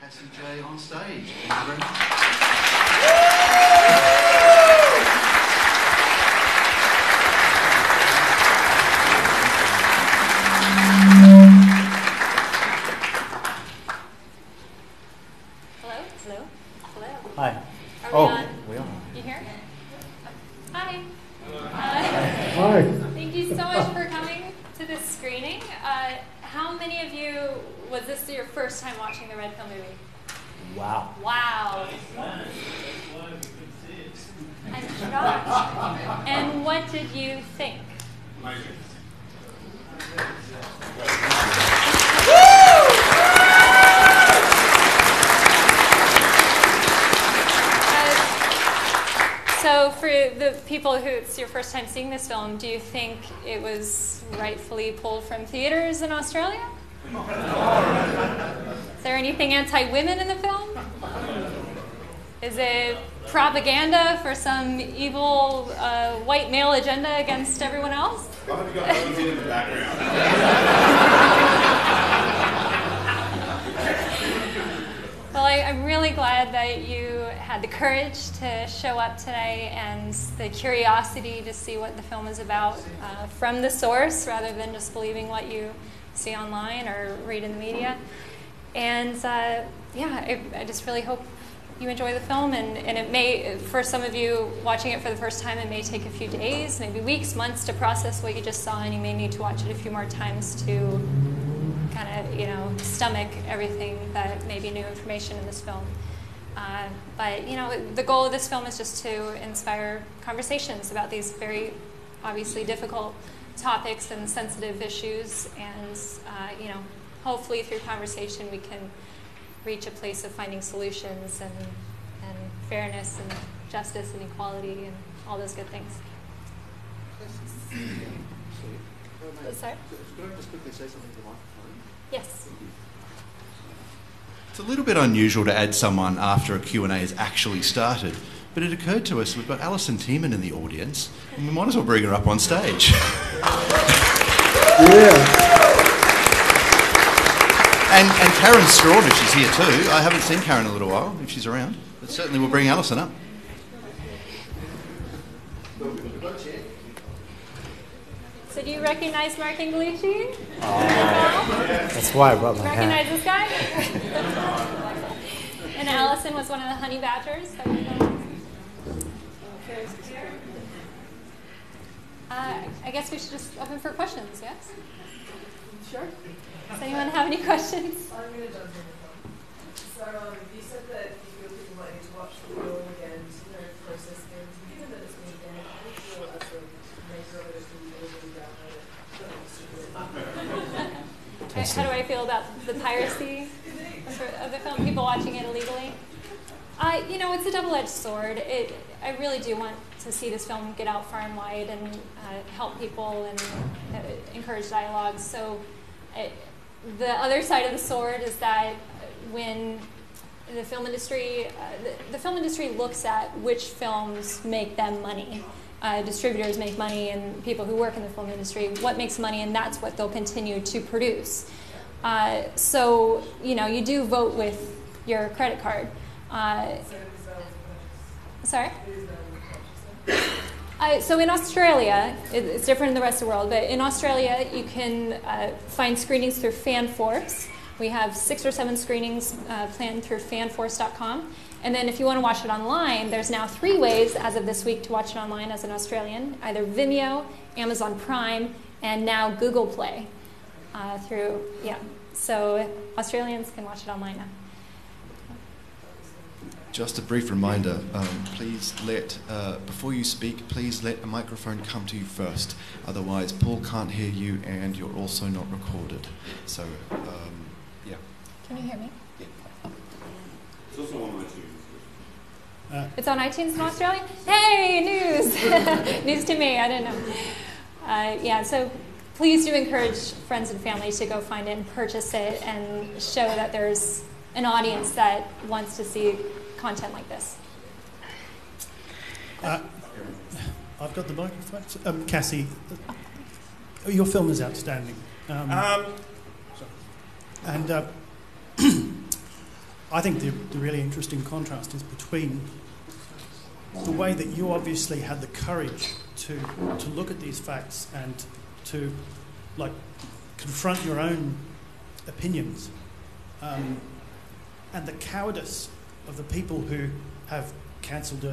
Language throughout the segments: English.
Cassie Jaye on stage. Thank you very much. Hello? Hello? Hello? Hi. Are we on? We are. You here? Hi. Hi. Thank you so much for coming to this screening. How many of you, was this your first time watching the Red Pill movie? Wow. Wow. I'm shocked. And what did you think? So for the people who it's your first time seeing this film, do you think it was rightfully pulled from theaters in Australia? Is there anything anti-women in the film? Is it propaganda for some evil white male agenda against everyone else? I hope you got Rosie in the background. Well, I'm really glad that you had the courage to show up today and the curiosity to see what the film is about from the source rather than just believing what you see online or read in the media. And yeah, I just really hope you enjoy the film, and it may, for some of you watching it for the first time, it may take a few days, maybe weeks, months to process what you just saw, and you may need to watch it a few more times to kind of, you know, stomach everything that may be new information in this film. But, you know, the goal of this film is just to inspire conversations about these very obviously difficult topics and sensitive issues, and, you know, hopefully through conversation we can reach a place of finding solutions and fairness and justice and equality and all those good things. Sorry? Could I just quickly say something to the microphone? Yes. It's a little bit unusual to add someone after a Q&A has actually started, but it occurred to us we've got Alison Tiemann in the audience, and we might as well bring her up on stage. Yeah. And Karen Strawder, she's here too. I haven't seen Karen in a little while, if she's around. But certainly we'll bring Alison up. So do you recognize Mark Inglici? That's why I brought my Recognize hat. this guy? And Allison was one of the honey badgers that we filmed. I guess we should just open for questions, yes? Sure. Does anyone have any questions? I'm going to jump in. So you said that you feel people might need to watch the film again to process things. Given that it's been done, how do you feel as the maker of it is going to be able to download it? How do I feel about the piracy of the film? People watching it illegally? You know, it's a double-edged sword. I really do want to see this film get out far and wide and help people and encourage dialogue. So the other side of the sword is that when the film industry, the film industry looks at which films make them money. Distributors make money, and people who work in the film industry, what makes money, and that's what they'll continue to produce. So, you know, you do vote with your credit card. Sorry? So in Australia, it's different in the rest of the world, but in Australia you can find screenings through FanForce. We have 6 or 7 screenings planned through fanforce.com. And then if you want to watch it online, there's now 3 ways as of this week to watch it online as an Australian, either Vimeo, Amazon Prime, and now Google Play So Australians can watch it online now. Just a brief reminder, please let, before you speak, please let a microphone come to you first. Otherwise, Paul can't hear you and you're also not recorded. So, yeah. Can you hear me? Yeah. It's also one of my It's on iTunes in Australia? Hey, news! News to me, I didn't know. Yeah, so please do encourage friends and family to go find it and purchase it and show that there's an audience that wants to see content like this. I've got the microphone. Cassie, your film is outstanding. And I think the really interesting contrast is between the way that you obviously had the courage to look at these facts and to confront your own opinions, and the cowardice of the people who have cancelled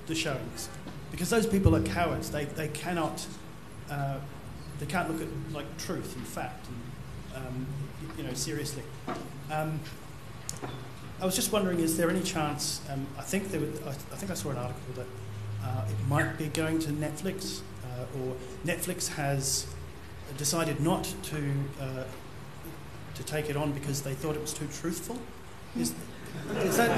the showings, because those people are cowards. They can't look at truth and fact and seriously. I was just wondering, is there any chance? I think I saw an article that it might be going to Netflix, or Netflix has decided not to take it on because they thought it was too truthful. Is that?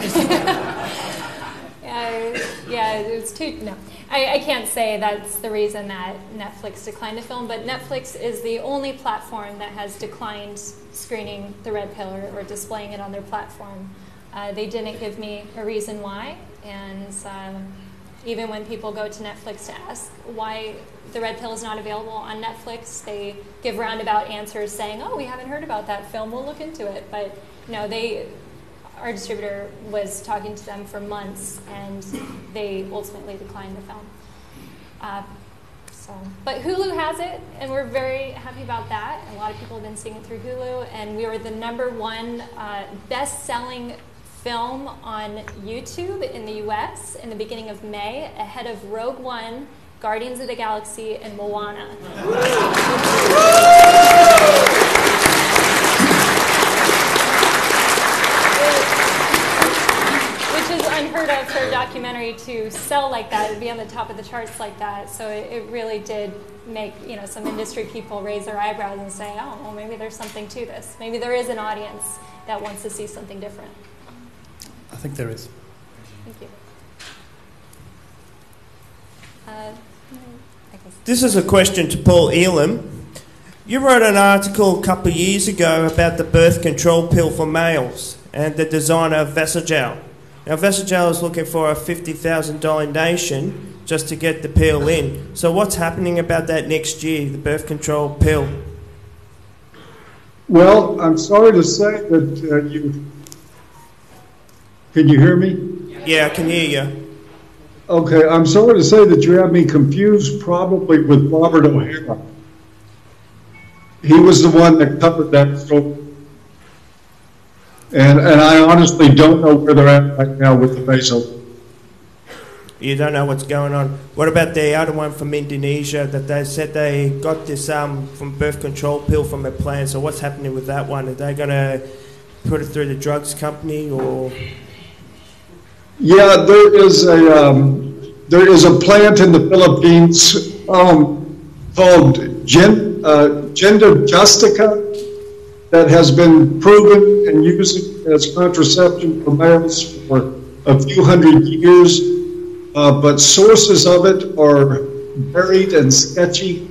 Yeah, it's too. No, I can't say that's the reason that Netflix declined the film, but Netflix is the only platform that has declined screening The Red Pill or displaying it on their platform. They didn't give me a reason why, and even when people go to Netflix to ask why The Red Pill is not available on Netflix, they give roundabout answers saying, "Oh, we haven't heard about that film. We'll look into it." But no, our distributor was talking to them for months, and they ultimately declined the film. But Hulu has it, and we're very happy about that. A lot of people have been seeing it through Hulu, and we were the #1 best-selling film on YouTube in the US in the beginning of May, ahead of Rogue One, Guardians of the Galaxy, and Moana. Which is unheard of for a documentary to sell like that, to be on the top of the charts like that. So it really did make some industry people raise their eyebrows and say, "Oh, well, maybe there's something to this. Maybe there is an audience that wants to see something different." I think there is. Thank you. This is a question to Paul Elam. You wrote an article a couple of years ago about the birth control pill for males and the designer of Vasogel. Now, Vasogel is looking for a $50,000 donation just to get the pill in. So what's happening about that next year, the birth control pill? Well, I'm sorry to say that you... Can you hear me? Yeah, I can hear you. Okay, I'm sorry to say that you have me confused probably with Robert O'Hara. He was the one that covered that story. And I honestly don't know where they're at right now with the basal. You don't know what's going on. What about the other one from Indonesia that they said they got this from birth control pill from a plant? So what's happening with that one? Are they going to put it through the drugs company or...? Yeah, there is a plant in the Philippines called Genda Justica that has been proven and used as contraception for males for a few hundred years, but sources of it are varied and sketchy,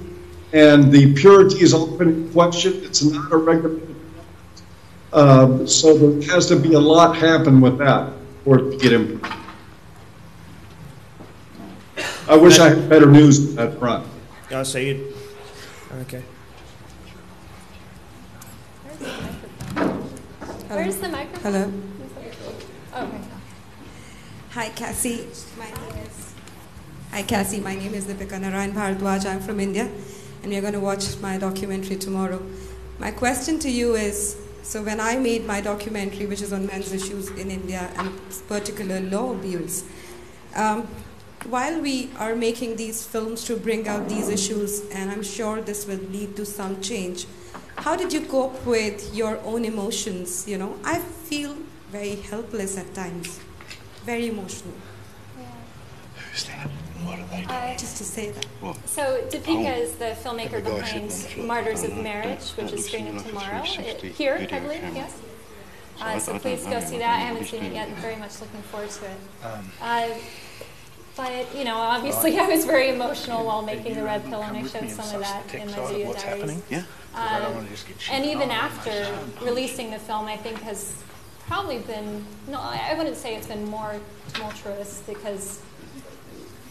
and the purity is often in question. It's not a regulated product, so there has to be a lot happen with that for it to get improved. I wish I had better news on that front. I see it. Okay. Where's the microphone? Hello. Oh, okay. Hi, Cassie. My name is Deepika Narayan Bharadwaj. I'm from India, and you're going to watch my documentary tomorrow. My question to you is, so when I made my documentary, which is on men's issues in India and particular law abuse, while we are making these films to bring out these issues, and I'm sure this will lead to some change, how did you cope with your own emotions? I feel very helpless at times, very emotional. Yeah. Who's that? What are they doing? Just to say that. Well, So Deepika is the filmmaker behind Martyrs of Marriage, which is screening tomorrow. Here, I believe, yes. So please go see that. I haven't seen it yet. I'm very much looking forward to it. But, you know, obviously I was very emotional while making the red pill, and I showed some of that in my video diaries. And even after releasing the film, I think has probably been, no, I wouldn't say it's been more tumultuous, because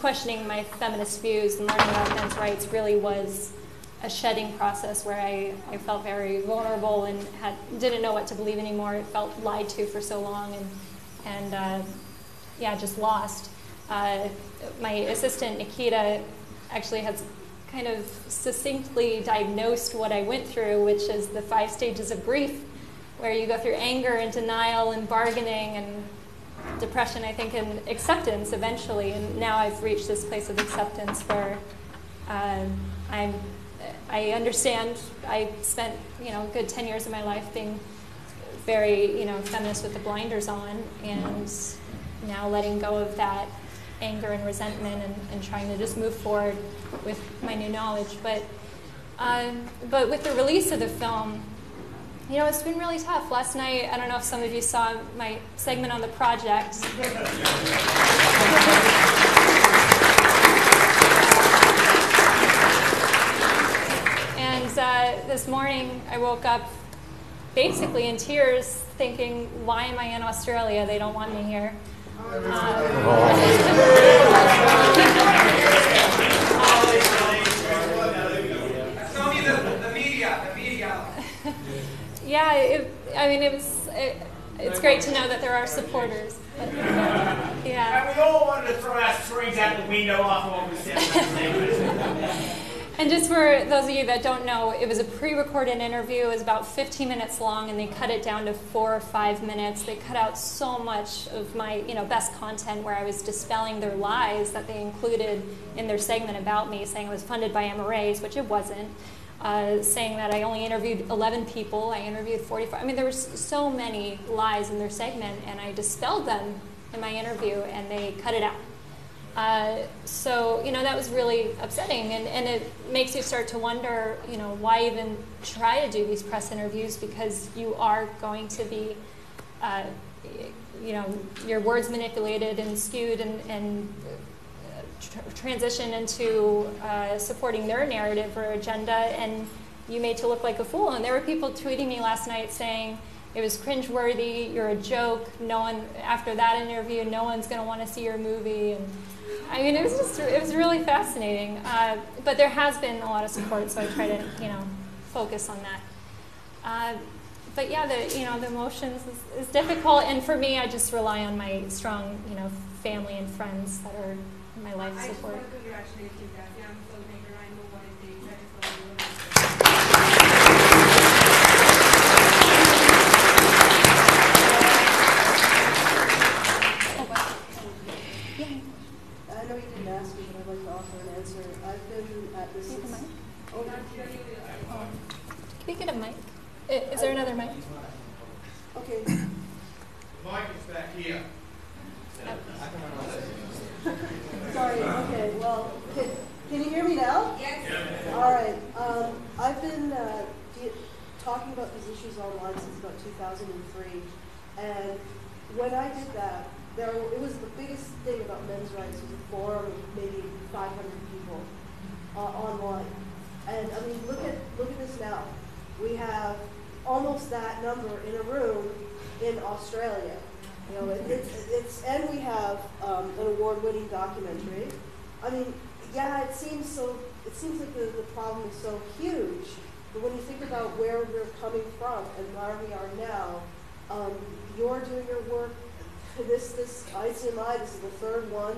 questioning my feminist views and learning about men's rights really was a shedding process where I felt very vulnerable and didn't know what to believe anymore. It felt lied to for so long, and yeah, just lost. My assistant, Nikita, actually has kind of succinctly diagnosed what I went through, which is the 5 stages of grief, where you go through anger and denial and bargaining and depression, I think, and acceptance eventually. And now I've reached this place of acceptance where I understand. I spent, you know, a good 10 years of my life being very, you know, feminist with the blinders on, and now letting go of that anger and resentment and trying to just move forward with my new knowledge. But with the release of the film, you know, it's been really tough. Last night, I don't know if some of you saw my segment on the project. And this morning, I woke up basically in tears thinking, why am I in Australia? They don't want me here. The media. Yeah, I mean, it's great to know that there are supporters. But, yeah. And we all wanted to throw our screens out the window after what we said. And just for those of you that don't know, it was a pre-recorded interview. It was about 15 minutes long, and they cut it down to 4 or 5 minutes. They cut out so much of my, you know, best content, where I was dispelling their lies that they included in their segment about me, saying it was funded by MRAs, which it wasn't. Saying that I only interviewed 11 people, I interviewed 45. I mean, there was so many lies in their segment, and I dispelled them in my interview, and they cut it out. So, you know, that was really upsetting, and it makes you start to wonder, you know, why even try to do these press interviews, because you are going to be, you know, your words manipulated and skewed and transition into supporting their narrative or agenda, and you made to look like a fool. And there were people tweeting me last night saying, it was cringeworthy, you're a joke, no one, after that interview, no one's going to want to see your movie. And I mean, it was really fascinating. But there has been a lot of support, so I try to, you know, focus on that. But yeah, the emotions is difficult, and for me, I just rely on my strong, you know, family and friends that are my life support. I just want to congratulate you, Cassie. I'm a filmmaker. I know what it takes. I just love you. I know you didn't ask me, but I'd like to offer an answer. I've been at this. Can you get a mic? Is there another mic? Okay. The mic is back here. Sorry, okay, well, can you hear me now? Yes. All right. I've been talking about these issues online since about 2003, and when I did that, it was the biggest thing about men's rights was a forum of maybe 500 people online. And I mean, look at this now. We have almost that number in a room in Australia. You know, and we have an award-winning documentary. I mean, yeah, it seems like the problem is so huge, but when you think about where we're coming from and where we are now, you're doing your work. This ICMI, this is the third one.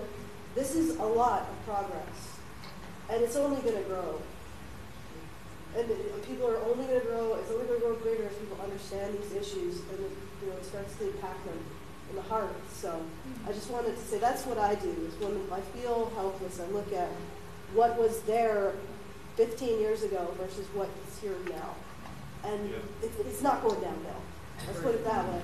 This is a lot of progress, and it's only going to grow. And people are only going to grow. It's only going to grow greater as people understand these issues, and it starts to impact them in the heart. So I just wanted to say that's what I do. Is when I feel helpless, I look at what was there 15 years ago versus what is here now, and it's not going downhill. Let's put it that way.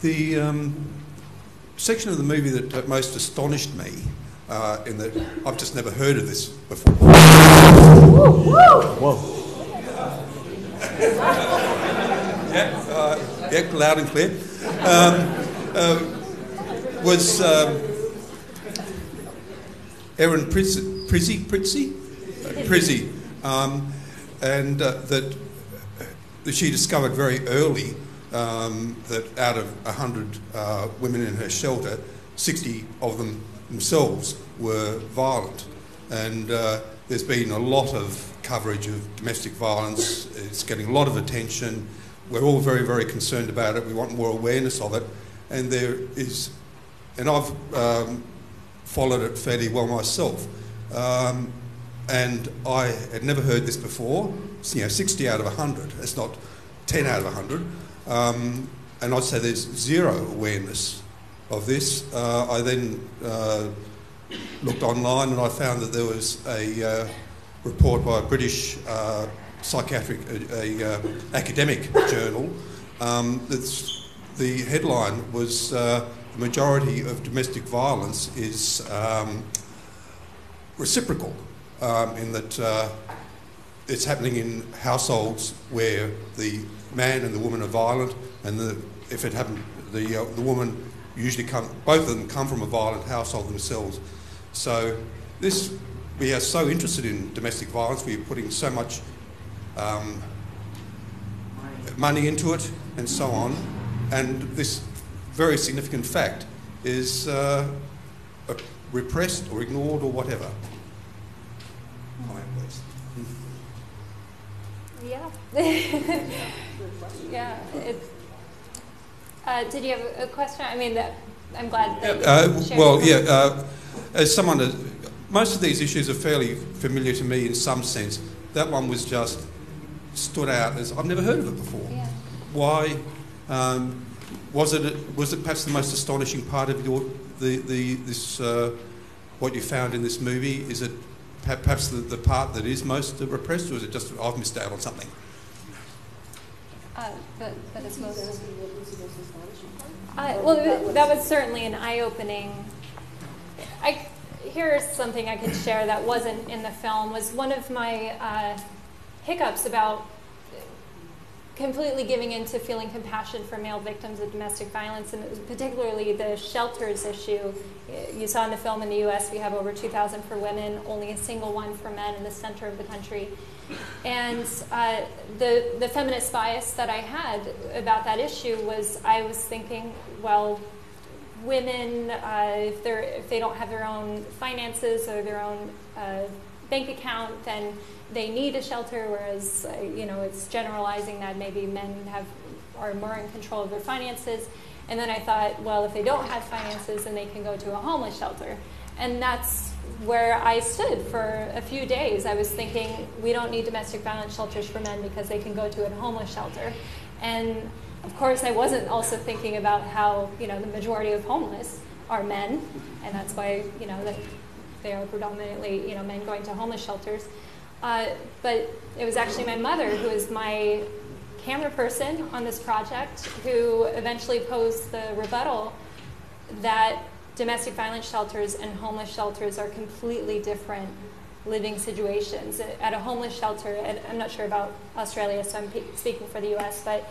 The section of the movie that most astonished me in that I've just never heard of this before. Whoa. Yeah, loud and clear. Was Erin Prizzi, and that she discovered very early that out of 100 women in her shelter, 60 of them themselves were violent. And there's been a lot of coverage of domestic violence. It's getting a lot of attention. We're all very, very concerned about it. We want more awareness of it. And there is, and I've followed it fairly well myself. And I had never heard this before. You know, 60 out of 100. It's not 10 out of 100. And I'd say there's zero awareness of this. I then looked online and I found that there was a report by a British psychiatric academic journal. The headline was the majority of domestic violence is reciprocal, in that it's happening in households where the man and the woman are violent, and if it happened, the woman usually both of them come from a violent household themselves. So we are so interested in domestic violence. We're putting so much money into it and so on, and this very significant fact is repressed or ignored or whatever. Yeah. Yeah. Did you have a question? I mean, I'm glad that you shared. Well, yeah. As someone that most of these issues are fairly familiar to me in some sense, that one was just stood out as I've never heard of it before. Yeah. Why? Was it perhaps the most astonishing part of this what you found in this movie? Is it perhaps the part that is most repressed, or is it just I've missed out on something? That is most. Well, that was certainly an eye-opening. Here's something I could share that wasn't in the film. Was one of my hiccups about completely giving into feeling compassion for male victims of domestic violence, and particularly the shelters issue. You saw in the film in the U.S. we have over 2,000 for women, only a single one for men in the center of the country. And the feminist bias that I had about that issue was I was thinking, well, women, if they don't have their own finances or their own bank account, then they need a shelter, whereas it's generalizing that maybe men are more in control of their finances. And then I thought, well, if they don't have finances, then they can go to a homeless shelter. And that's where I stood for a few days. I was thinking, we don't need domestic violence shelters for men because they can go to a homeless shelter. And of course, I wasn't also thinking about how the majority of homeless are men, and that's why that they are predominantly men going to homeless shelters. But it was actually my mother who is my camera person on this project who eventually posed the rebuttal that domestic violence shelters and homeless shelters are completely different living situations. At a homeless shelter, and I'm not sure about Australia, so I'm speaking for the US, but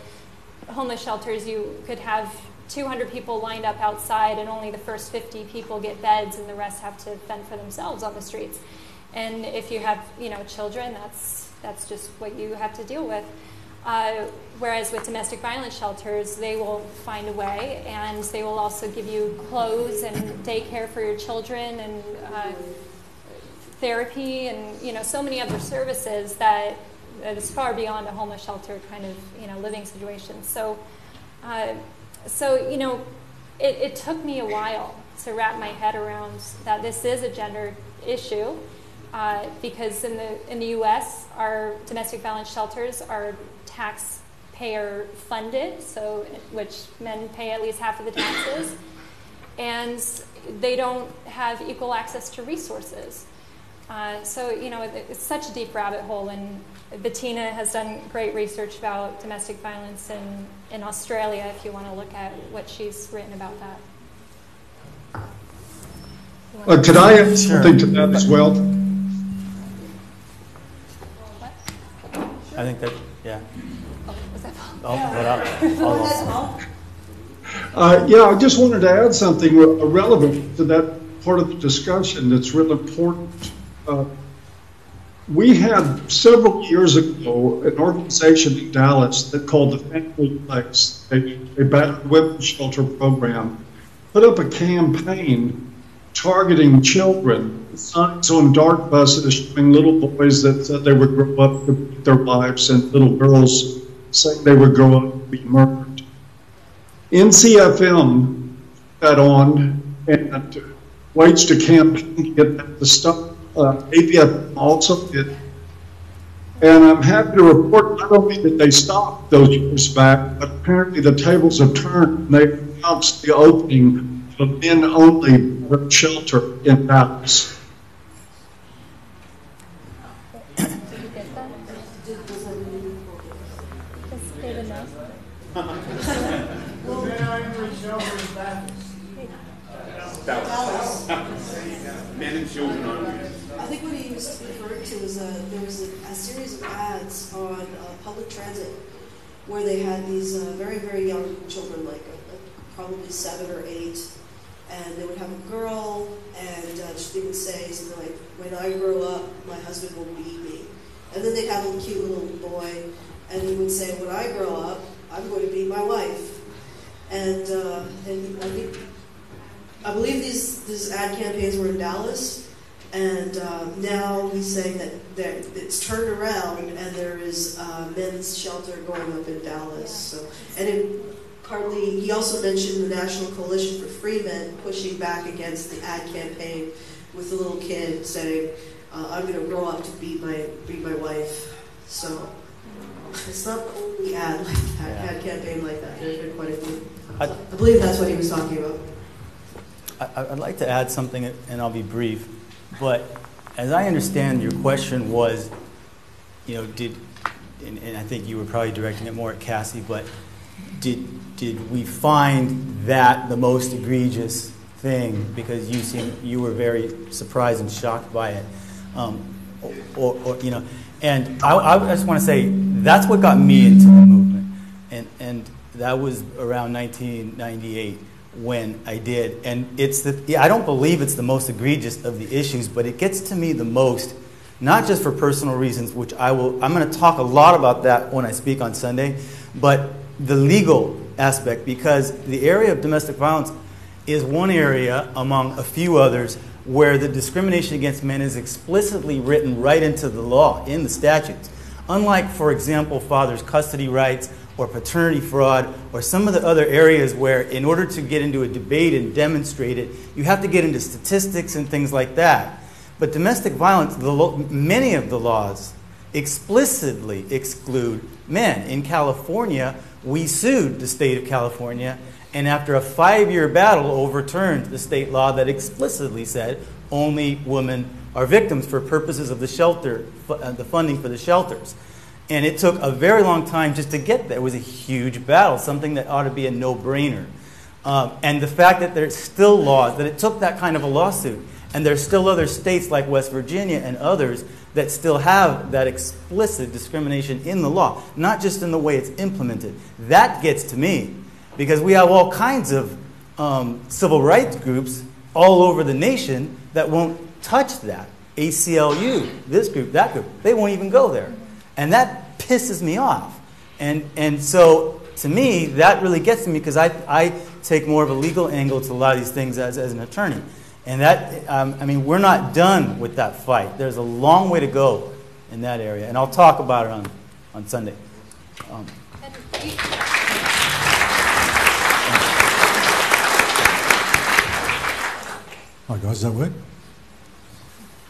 homeless shelters, you could have 200 people lined up outside and only the first 50 people get beds and the rest have to fend for themselves on the streets. And if you have children, that's just what you have to deal with. Whereas with domestic violence shelters, they will find a way, and they will also give you clothes and daycare for your children and therapy and so many other services that is far beyond a homeless shelter kind of living situation. So it took me a while to wrap my head around that this is a gender issue. Because in the U.S., our domestic violence shelters are taxpayer funded, so which men pay at least half of the taxes, and they don't have equal access to resources. So it's such a deep rabbit hole, and Bettina has done great research about domestic violence in Australia. If you want to look at what she's written about that. Could I add something to that as well? I think that, yeah. Was that Paul? Yeah, I just wanted to add something relevant to that part of the discussion that's real important. We had several years ago an organization in Dallas that called the Family Place, a battered women's shelter program, put up a campaign targeting children, signs on dark buses showing little boys that said they would grow up to beat their wives and little girls saying they would grow up to be murdered. NCFM got on and waged a campaign to get that to stop. APFM also did. And I'm happy to report not only did they stop those years back, but apparently the tables have turned and they announced the opening of a men-only shelter in Dallas. Men and children only. I think what he was referring to is there was a series of ads on public transit where they had these very, very young children, like probably 7 or 8, and they would have a girl, and they would say something like, "When I grow up, my husband will beat me." And then they'd have a cute little boy, and he would say, "When I grow up, I'm going to beat my wife." And I believe these ad campaigns were in Dallas, and now he's saying that it's turned around and there is men's shelter going up in Dallas. So, he also mentioned the National Coalition for Free Men pushing back against the ad campaign with the little kid saying, "I'm going to grow up to beat my wife." So it's not the only ad campaign like that. There's been quite a few. I believe that's what he was talking about. I'd like to add something, and I'll be brief. But as I understand, your question was, and I think you were probably directing it more at Cassie, but did we find that the most egregious thing? Because you were very surprised and shocked by it, And I just want to say that's what got me into the movement, and that was around 1998. When I did, and I don't believe it's the most egregious of the issues, but it gets to me the most, not just for personal reasons, which I'm going to talk a lot about that when I speak on Sunday, but the legal aspect, because the area of domestic violence is one area among a few others where the discrimination against men is explicitly written right into the law, in the statutes. Unlike, for example, fathers' custody rights, or paternity fraud, or some of the other areas where in order to get into a debate and demonstrate it, you have to get into statistics and things like that. But domestic violence, many of the laws explicitly exclude men. In California, we sued the state of California, and after a 5-year battle overturned the state law that explicitly said only women are victims for purposes of the shelter, the funding for the shelters. And it took a very long time just to get there. It was a huge battle, something that ought to be a no-brainer. And the fact that there's still laws, that it took that kind of a lawsuit, and there's still other states like West Virginia and others that still have that explicit discrimination in the law, not just in the way it's implemented. That gets to me, because we have all kinds of civil rights groups all over the nation that won't touch that. ACLU, this group, that group, they won't even go there. And that pisses me off. And so, to me, that really gets to me because I take more of a legal angle to a lot of these things as an attorney. And that, we're not done with that fight. There's a long way to go in that area. And I'll talk about it on Sunday. Hi guys, does that work?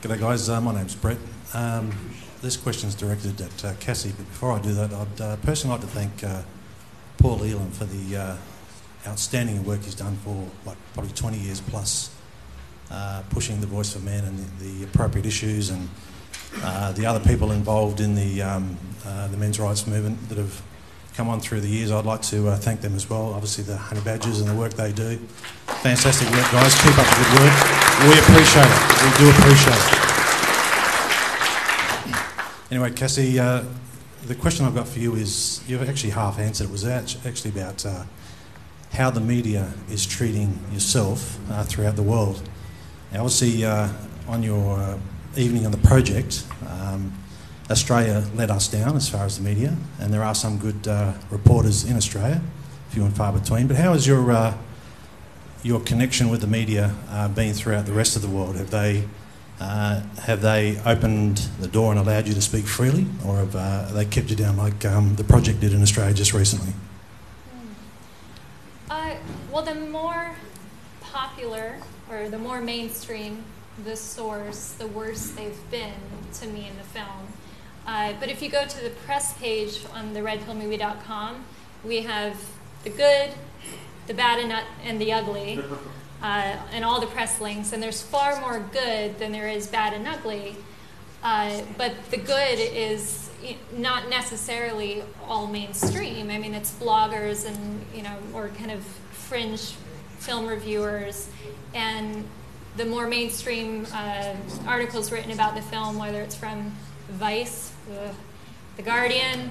G'day guys, my name's Brett. This question is directed at Cassie, but before I do that, I'd personally like to thank Paul Elam for the outstanding work he's done for probably 20 years plus, pushing the voice for men and the appropriate issues, and the other people involved in the men's rights movement that have come on through the years. I'd like to thank them as well. Obviously the Honey Badgers and the work they do. Fantastic work, guys. Keep up the good work. We appreciate it. We do appreciate it. Anyway, Cassie, the question I've got for you is, you've actually half answered. It was actually about how the media is treating yourself throughout the world. Now, obviously, on your evening on the project, Australia let us down as far as the media, and there are some good reporters in Australia, few and far between. But how has your connection with the media been throughout the rest of the world? Have they opened the door and allowed you to speak freely, or have they kept you down like the project did in Australia just recently? Well, the more popular or the more mainstream the source, the worse they've been to me in the film. But if you go to the press page on the redpillmovie.com, we have the good, the bad, and the ugly, and all the press links. And there's far more good than there is bad and ugly. But the good is not necessarily all mainstream. I mean, it's bloggers and, or kind of fringe film reviewers, and the more mainstream articles written about the film, whether it's from Vice, The Guardian,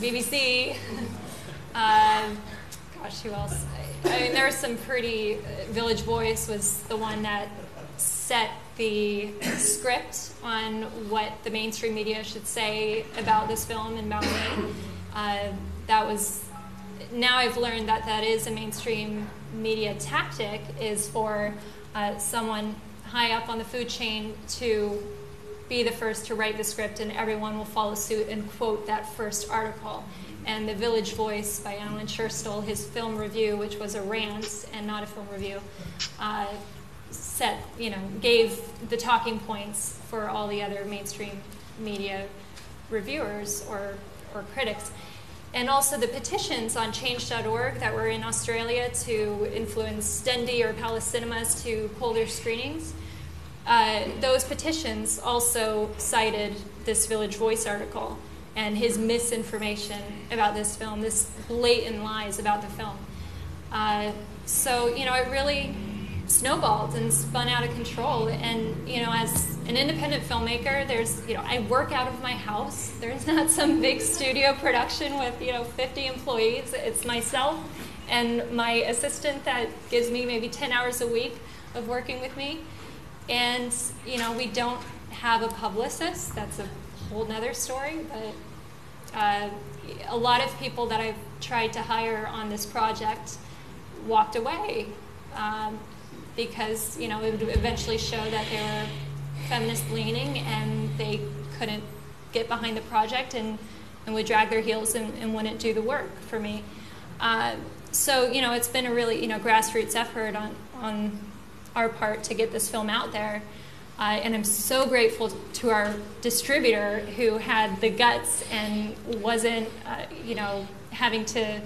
BBC, gosh, who else? I mean, there was some pretty, Village Voice was the one that set the script on what the mainstream media should say about this film and about me. That was, now I've learned that that is a mainstream media tactic, is for someone high up on the food chain to be the first to write the script, and everyone will follow suit and quote that first article. And the Village Voice by Alan Scherstl, his film review, which was a rant and not a film review, gave the talking points for all the other mainstream media reviewers or critics. And also the petitions on change.org that were in Australia to influence Dundee or Palace Cinemas to pull their screenings. Those petitions also cited this Village Voice article and his misinformation about this film, this blatant lies about the film. So, it really snowballed and spun out of control. And, as an independent filmmaker, I work out of my house. There's not some big studio production with, 50 employees. It's myself and my assistant that gives me maybe 10 hours a week of working with me. And, we don't have a publicist. That's a whole nother story. But a lot of people that I've tried to hire on this project walked away because, it would eventually show that they were feminist leaning and they couldn't get behind the project and would drag their heels and wouldn't do the work for me. So, it's been a really, grassroots effort on our part to get this film out there. And I'm so grateful to our distributor who had the guts and wasn't, having to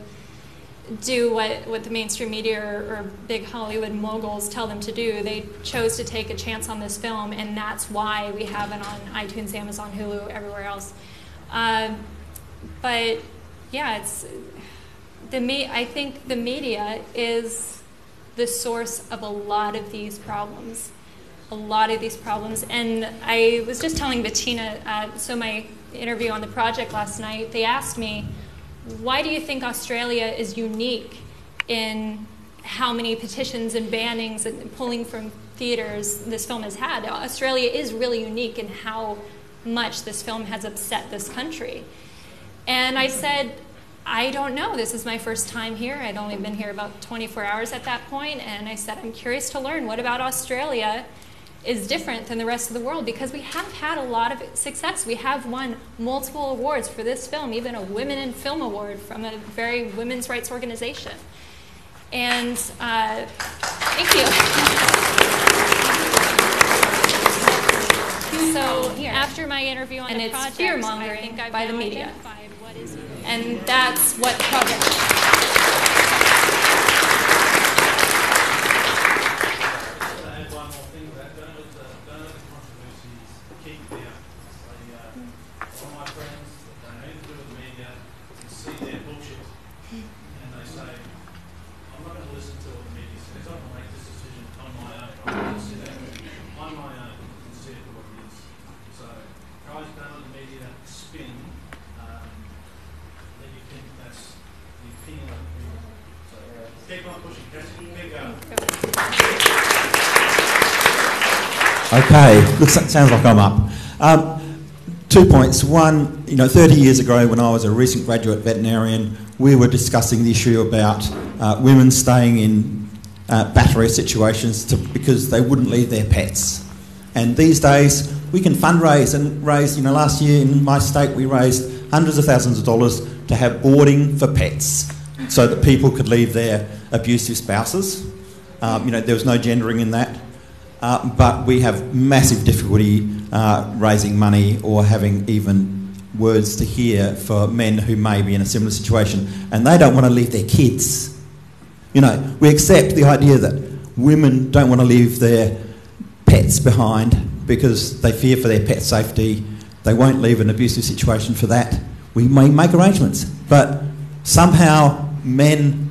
do what the mainstream media or big Hollywood moguls tell them to do. They chose to take a chance on this film, and that's why we have it on iTunes, Amazon, Hulu, everywhere else. But yeah, I think the media is the source of a lot of these problems. And I was just telling Bettina, so my interview on the project last night, they asked me, why do you think Australia is unique in how many petitions and bannings and pulling from theaters this film has had? Australia is really unique in how much this film has upset this country. And I said, I don't know. This is my first time here. I'd only been here about 24 hours at that point. And I said, I'm curious to learn what about Australia is different than the rest of the world, because we have had a lot of success. We have won multiple awards for this film, even a Women in Film Award from a very women's rights organization. And thank you. So after my interview on the project, fear-mongering by the media. And that's what the project listen to what the media says. I can make this decision on my own. I can sit down on my own and see it for what it is. So, guys down on the media spin that you think that's the opinion of the people. So, keep on pushing, Cassie. Keep going. Okay, looks sounds like I'm up. 2 points. One, 30 years ago when I was a recent graduate veterinarian, we were discussing the issue about women staying in battery situations because they wouldn't leave their pets. And these days we can fundraise and raise, last year in my state we raised hundreds of thousands of dollars to have boarding for pets so that people could leave their abusive spouses. There was no gendering in that. But we have massive difficulty raising money or having even words to hear for men who may be in a similar situation, and they don't want to leave their kids. We accept the idea that women don't want to leave their pets behind because they fear for their pet safety. They won't leave an abusive situation for that. We may make arrangements, but somehow men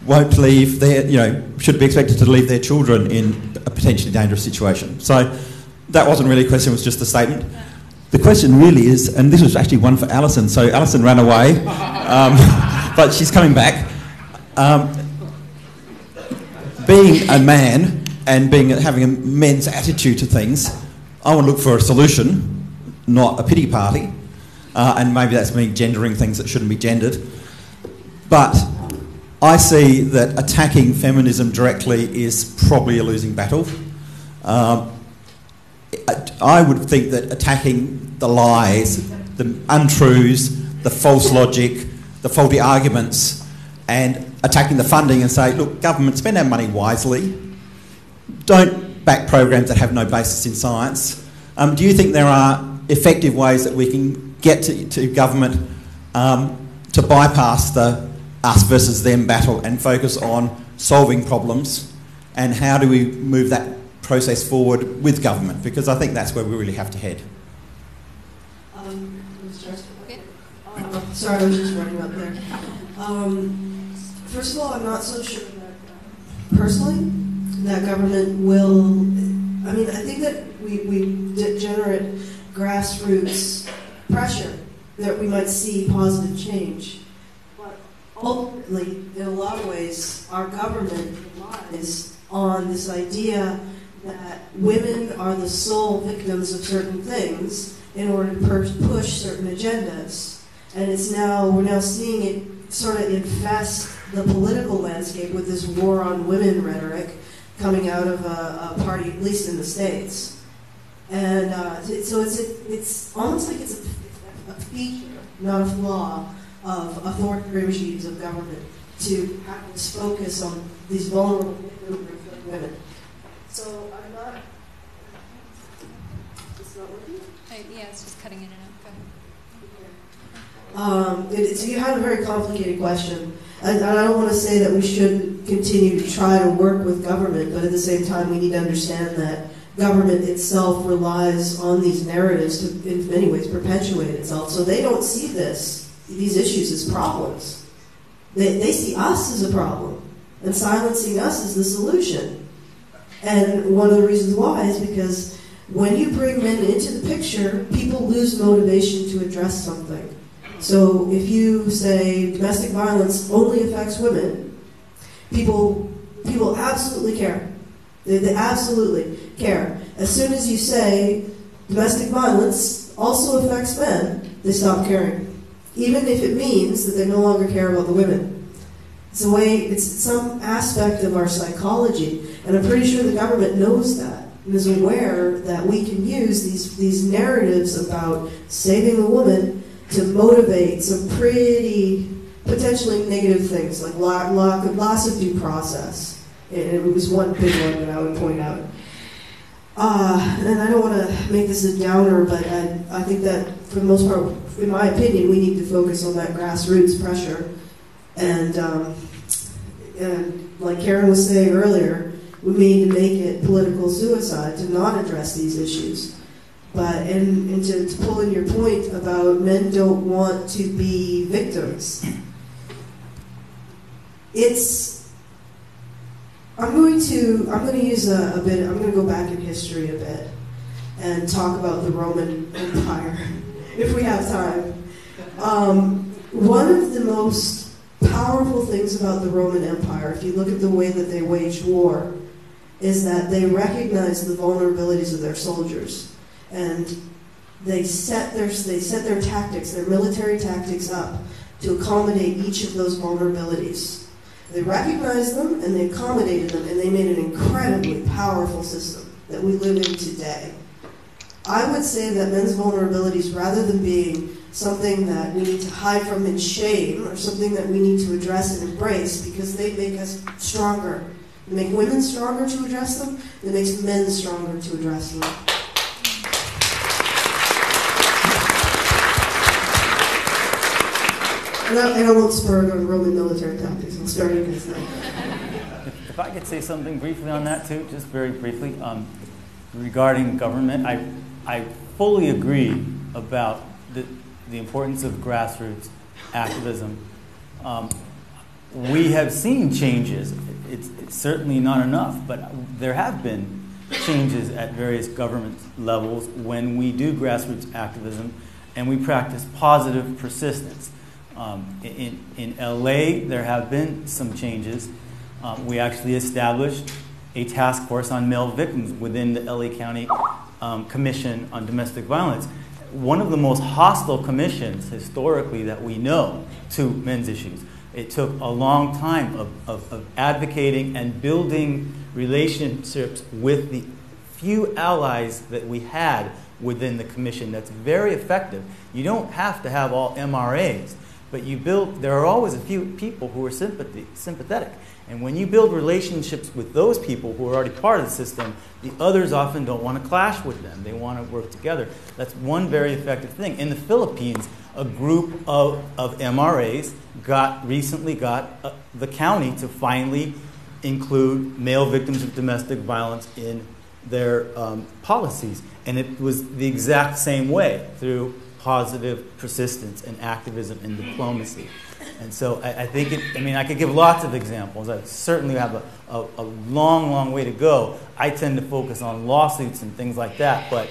won't leave should be expected to leave their children in a potentially dangerous situation. So that wasn't really a question, it was just a statement. The question really is, and this was actually one for Alison, so Alison ran away, but she's coming back. Being a man and having a men's attitude to things, I want to look for a solution, not a pity party, and maybe that's me gendering things that shouldn't be gendered. But I see that attacking feminism directly is probably a losing battle. I would think that attacking the lies, the untruths, the false logic, the faulty arguments, and attacking the funding and say, look, government, spend our money wisely. Don't back programs that have no basis in science. Do you think there are effective ways that we can get to government to bypass the us versus them battle and focus on solving problems, and how do we move that process forward with government? Because I think that's where we really have to head. Sorry, I was just running up there. First of all, I'm not so sure that, personally, that government will, I think that we generate grassroots pressure that we might see positive change. Ultimately, in a lot of ways, our government relies on this idea that women are the sole victims of certain things in order to push certain agendas. And we're now seeing it sort of infest the political landscape with this war on women rhetoric coming out of a party, at least in the States. And so it's almost like it's a feature, not a flaw, of authoritarian regimes of government to have this focus on these vulnerable women. So I'm not. It's not working? Yeah, it's just cutting in and out. Go ahead. You had a very complicated question. And I don't want to say that we shouldn't continue to try to work with government, but at the same time we need to understand that government itself relies on these narratives to, in many ways, perpetuate itself. So they don't see these issues as problems. They see us as a problem, and silencing us as the solution. And one of the reasons why is because when you bring men into the picture, people lose motivation to address something. So if you say domestic violence only affects women, people absolutely care. They absolutely care. As soon as you say domestic violence also affects men, they stop caring. Even if it means that they no longer care about the women. It's some aspect of our psychology, and I'm pretty sure the government knows that and is aware that we can use these narratives about saving the woman to motivate some pretty potentially negative things, like loss of due process. It was one big one that I would point out. And I don't want to make this a downer, but I think that for the most part, in my opinion, we need to focus on that grassroots pressure. And like Karen was saying earlier, we need to make it political suicide to not address these issues. But and to pull in your point about men don't want to be victims, it's I'm going to use a bit. I'm going to go back in history a bit and talk about the Roman Empire, if we have time. One of the most powerful things about the Roman Empire, if you look at the way that they waged war, is that they recognized the vulnerabilities of their soldiers, and they set their tactics, their military tactics up to accommodate each of those vulnerabilities. They recognized them and they accommodated them, and they made an incredibly powerful system that we live in today. I would say that men's vulnerabilities, rather than being something that we need to hide from in shame or something that we need to address and embrace because they make us stronger. They make women stronger to address them, it makes men stronger to address them. And I won't spur it on Roman military tactics. I'll start against that. If I could say something briefly on that too, just very briefly, regarding government, I fully agree about the importance of grassroots activism. We have seen changes. It's certainly not enough, but there have been changes at various government levels when we do grassroots activism and we practice positive persistence. In LA, there have been some changes. We actually established a task force on male victims within the LA County Commission on Domestic Violence. One of the most hostile commissions historically that we know to men's issues. It took a long time of advocating and building relationships with the few allies that we had within the commission. That's very effective. You don't have to have all MRAs, but there are always a few people who are sympathetic. And when you build relationships with those people who are already part of the system, the others often don't want to clash with them. They want to work together. That's one very effective thing. In the Philippines, a group of MRAs recently got the county to finally include male victims of domestic violence in their policies. And it was the exact same way, through positive persistence and activism and diplomacy. And so I think I could give lots of examples. I certainly have a long, long way to go. I tend to focus on lawsuits and things like that, but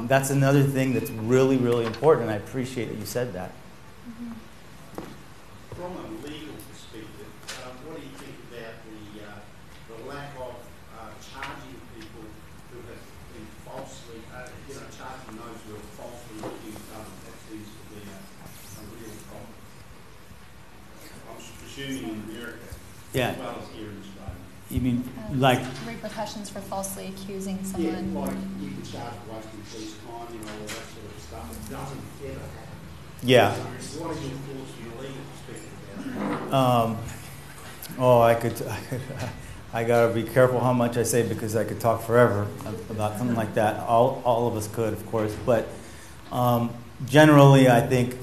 that's another thing that's really, really important, and I appreciate that you said that. From a legal perspective, what do you think about the lack of charging people who have been falsely, charging those who are falsely accused? That seems to be a real problem. I'm presuming in America, as well as here in Australia. You mean like repercussions for falsely accusing someone? Yeah, like you can charge wasting police time, all that sort of stuff. It doesn't ever happen. Yeah. So what is your thoughts from a legal perspective about that? I gotta be careful how much I say, because I could talk forever about something like that. All of us could, of course, but generally, I think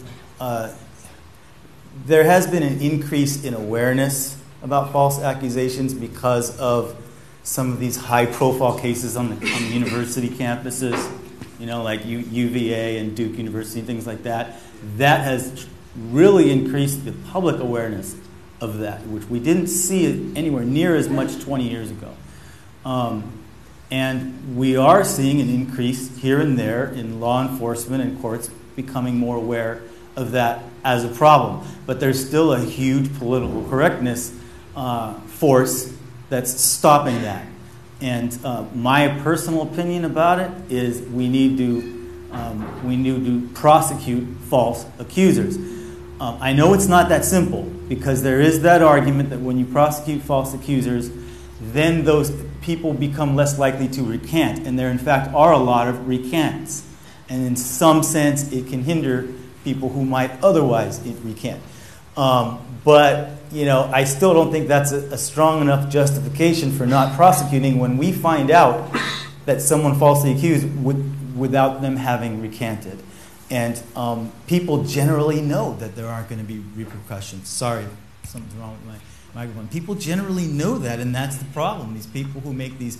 there has been an increase in awareness about false accusations because of some of these high-profile cases on the university campuses, like UVA and Duke University, things like that. That has really increased the public awareness of that, which we didn't see it anywhere near as much 20 years ago. And we are seeing an increase here and there in law enforcement and courts becoming more aware of that as a problem. But there's still a huge political correctness force that's stopping that. And my personal opinion about it is we need to prosecute false accusers. I know it's not that simple, because there is that argument that when you prosecute false accusers, then those people become less likely to recant. And there, in fact, are a lot of recants. And in some sense, it can hinder people who might otherwise recant. But I still don't think that's a strong enough justification for not prosecuting when we find out that someone falsely accused without them having recanted. And people generally know that there aren't going to be repercussions. Sorry, something's wrong with my microphone. People generally know that, and that's the problem. These people who make these,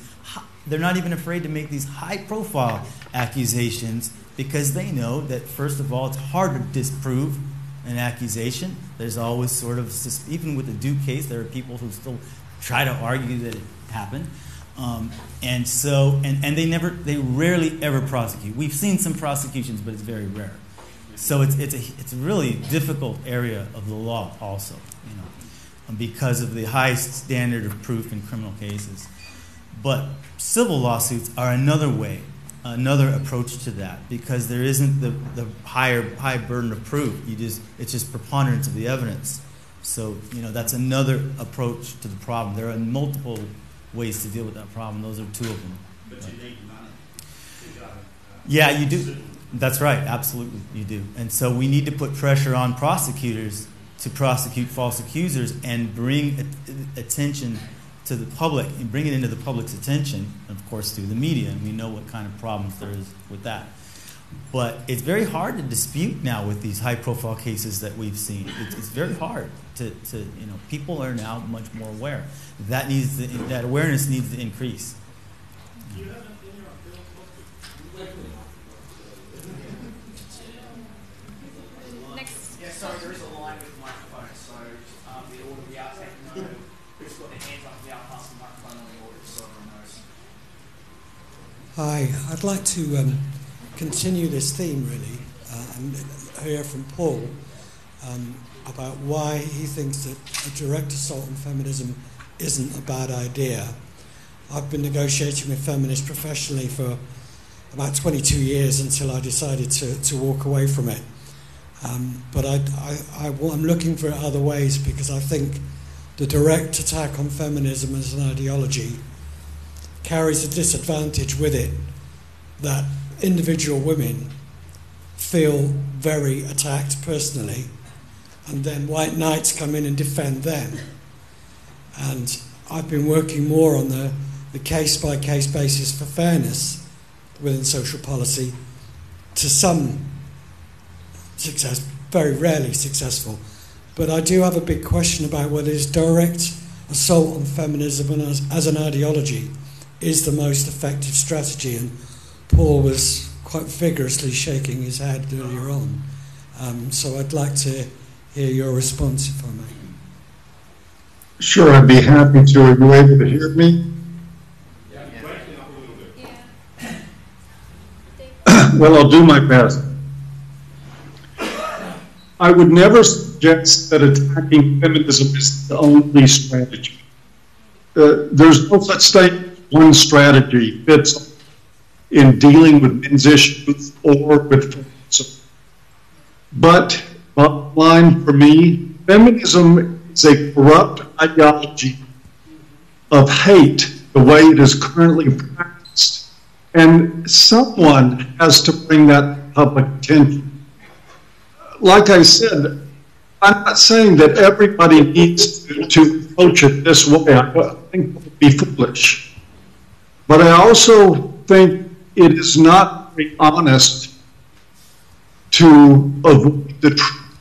they're not even afraid to make these high-profile accusations, because they know that, first of all, it's hard to disprove, an accusation, there's always sort of, even with the Duke case, there are people who still try to argue that it happened. And they rarely ever prosecute. We've seen some prosecutions, but it's very rare. So it's a really difficult area of the law also, because of the high standard of proof in criminal cases. But civil lawsuits are another way, another approach to that, because there isn't the high burden of proof. It's just preponderance of the evidence. So that's another approach to the problem. There are multiple ways to deal with that problem. Those are two of them. But you need money to go. Yeah, you do. That's right. Absolutely, you do. And so we need to put pressure on prosecutors to prosecute false accusers and bring attention to the public and bring it into the public's attention, of course, through the media. And we know what kind of problems there is with that. But it's very hard to dispute now with these high-profile cases that we've seen. It's very hard to people are now much more aware. That awareness needs to increase. Do you have an in-your bill? Next. Yeah, sorry, there is a line with the microphone, so the order we are taking note. Who's got their hands up? We are passing the microphone on the order, so everyone knows. Hi, I'd like to continue this theme really and hear from Paul about why he thinks that a direct assault on feminism isn't a bad idea. I've been negotiating with feminists professionally for about 22 years until I decided to walk away from it. But I'm looking for other ways, because I think the direct attack on feminism as an ideology carries a disadvantage with it, that individual women feel very attacked personally, and then white knights come in and defend them. And I've been working more on the case-by-case basis for fairness within social policy, to some success, very rarely successful. But I do have a big question about whether this direct assault on feminism as an ideology is the most effective strategy. And Paul was quite vigorously shaking his head earlier on. So I'd like to hear your response, if I may. Sure, I'd be happy to. Are you able to hear me? Well, I'll do my best. I would never suggest that attacking feminism is the only strategy. There's no such thing as one strategy fits in dealing with men's issues or with feminism. But bottom line for me, feminism is a corrupt ideology of hate, the way it is currently practiced. And someone has to bring that to public attention. Like I said, I'm not saying that everybody needs to approach it this way. I think it would be foolish. But I also think it is not very honest to avoid the truth.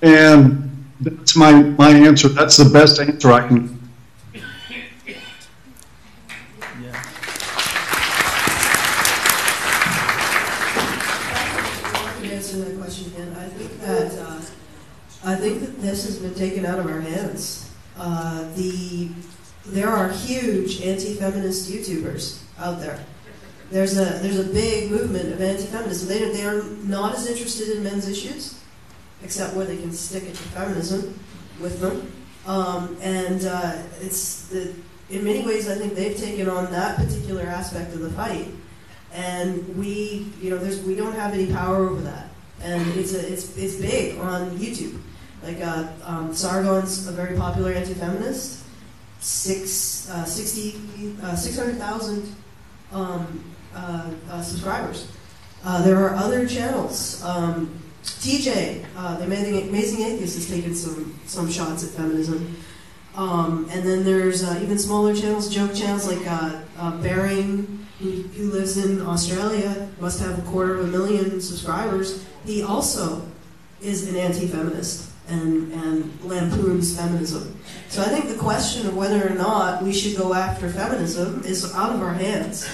And that's my answer. That's the best answer I can give. I think that this has been taken out of our hands. There are huge anti-feminist YouTubers out there. There's a big movement of anti-feminism. They are not as interested in men's issues, except where they can stick it to feminism with them. In many ways, I think they've taken on that particular aspect of the fight, and we don't have any power over that. And it's big on YouTube. Like Sargon's a very popular anti-feminist. 600,000 subscribers. There are other channels. TJ, the Amazing Atheist, has taken some shots at feminism. And then there's even smaller channels, joke channels like Bannings, who lives in Australia, must have 250,000 subscribers. He also is an anti-feminist and lampoons feminism. So I think the question of whether or not we should go after feminism is out of our hands.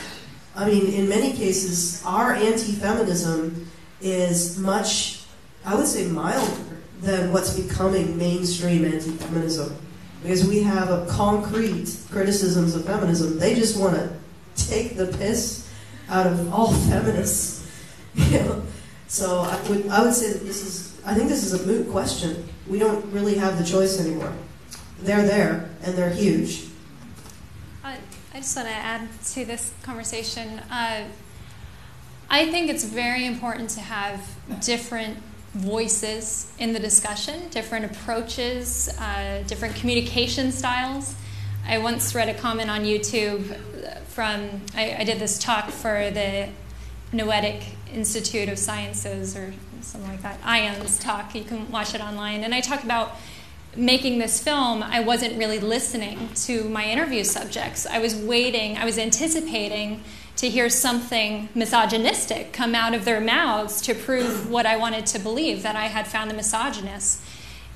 I mean, in many cases, our anti-feminism is much I would say, milder than what's becoming mainstream anti-feminism. Because we have a concrete criticisms of feminism. They just want to take the piss out of all feminists. You know? So I would say that I think this is a moot question. We don't really have the choice anymore. They're there, and they're huge. I just want to add to this conversation. I think it's very important to have different voices in the discussion, different approaches, different communication styles. I once read a comment on YouTube from, I did this talk for the Noetic Institute of Sciences or something like that, IONS talk, you can watch it online, and I talk about making this film. I wasn't really listening to my interview subjects. I was waiting, I was anticipating to hear something misogynistic come out of their mouths to prove what I wanted to believe, that I had found a misogynist.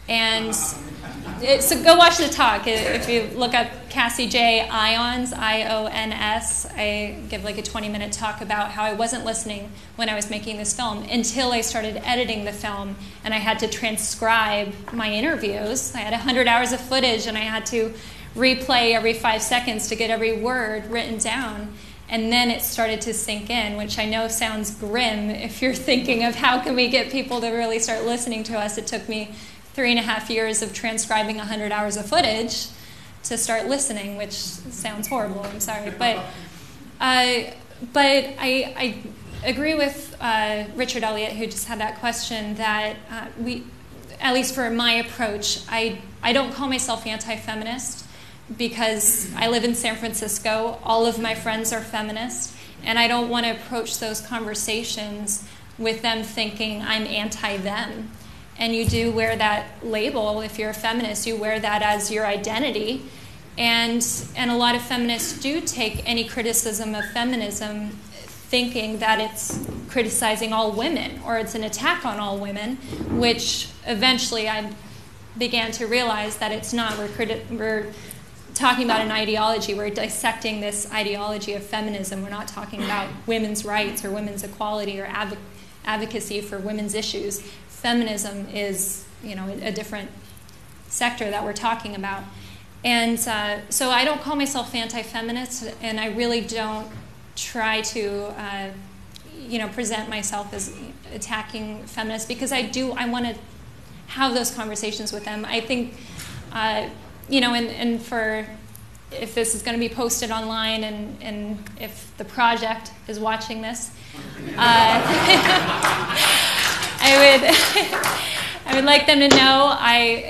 And so go watch the talk. If you look up Cassie Jaye, IONS, I-O-N-S, I give like a 20-minute talk about how I wasn't listening when I was making this film until I started editing the film, and I had to transcribe my interviews. I had 100 hours of footage, and I had to replay every 5 seconds to get every word written down. And then it started to sink in, which I know sounds grim if you're thinking of how can we get people to really start listening to us. It took me 3.5 years of transcribing 100 hours of footage to start listening, which sounds horrible, I'm sorry. But I agree with Richard Elliott, who just had that question, that we, at least for my approach, I don't call myself anti-feminist, because I live in San Francisco, all of my friends are feminists, and I don't want to approach those conversations with them thinking I'm anti-them. And you do wear that label, if you're a feminist, you wear that as your identity. And a lot of feminists do take any criticism of feminism thinking that it's criticizing all women, or it's an attack on all women, which eventually I began to realize that it's not. We're talking about an ideology. We're dissecting this ideology of feminism. We're not talking about women's rights or women's equality or advocacy for women's issues. Feminism is, a different sector that we're talking about. And so I don't call myself anti-feminist, and I really don't try to, present myself as attacking feminists, because I want to have those conversations with them. I think, and for, if this is going to be posted online, and if the project is watching this, I would like them to know,